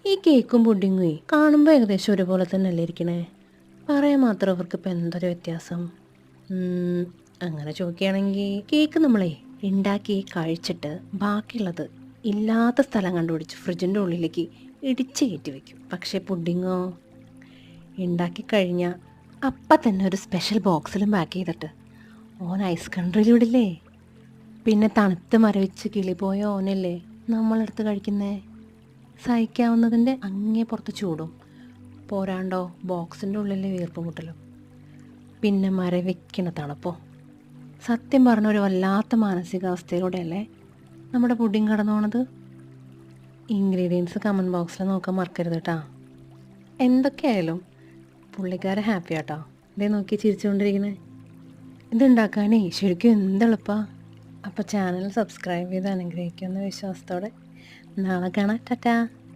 ഈ കേക്കും പുഡിങ്ങും കാണുമ്പോൾ ഏകദേശം ഒരുപോലെ തന്നെ അല്ലേ ഇരിക്കണേ? പറയാൻ മാത്രം അവർക്ക് ഇപ്പം എന്തൊരു വ്യത്യാസം? അങ്ങനെ ചോദിക്കുകയാണെങ്കിൽ കേക്ക് നമ്മളെ ഉണ്ടാക്കി കഴിച്ചിട്ട് ബാക്കിയുള്ളത് ഇല്ലാത്ത സ്ഥലം കണ്ടുപിടിച്ച് ഫ്രിഡ്ജിൻ്റെ ഉള്ളിലേക്ക് ഇടിച്ച് കയറ്റി വയ്ക്കും. പക്ഷേ പുഡിങ്ങോ ഉണ്ടാക്കി കഴിഞ്ഞാൽ അപ്പം തന്നെ ഒരു സ്പെഷ്യൽ ബോക്സിലും പാക്ക് ചെയ്തിട്ട് ഓൻ ഐസ് കൺട്രിയിലൂടില്ലേ. പിന്നെ തണുത്ത് മരവിച്ച് കിളിപോയ ഓനല്ലേ നമ്മളെടുത്ത് കഴിക്കുന്നേ. സഹിക്കാവുന്നതിൻ്റെ അങ്ങേ പുറത്ത് ചൂടും പോരാണ്ടോ ബോക്സിൻ്റെ ഉള്ളിലെ വീർപ്പ് മുട്ടലും പിന്നെ മരവിക്കണ തണുപ്പോ. സത്യം പറഞ്ഞ ഒരു വല്ലാത്ത മാനസികാവസ്ഥയിലൂടെയല്ലേ നമ്മുടെ പുഡിങ് കടന്നു പോണത്. ഇൻഗ്രീഡിയൻസ് കമൻറ്റ് ബോക്സിൽ നോക്കാൻ മറക്കരുത് കേട്ടോ. എന്തൊക്കെയായാലും പുള്ളിക്കാരെ ഹാപ്പി ആട്ടോ. ഇതേ നോക്കി ചിരിച്ചുകൊണ്ടിരിക്കണേ. ഇതുണ്ടാക്കാനേ ശരിക്കും എന്തെളുപ്പാ. അപ്പോൾ ചാനൽ സബ്സ്ക്രൈബ് ചെയ്ത് അനുഗ്രഹിക്കുന്ന വിശ്വാസത്തോടെ നാളെ കാണാം. ടാറ്റാ.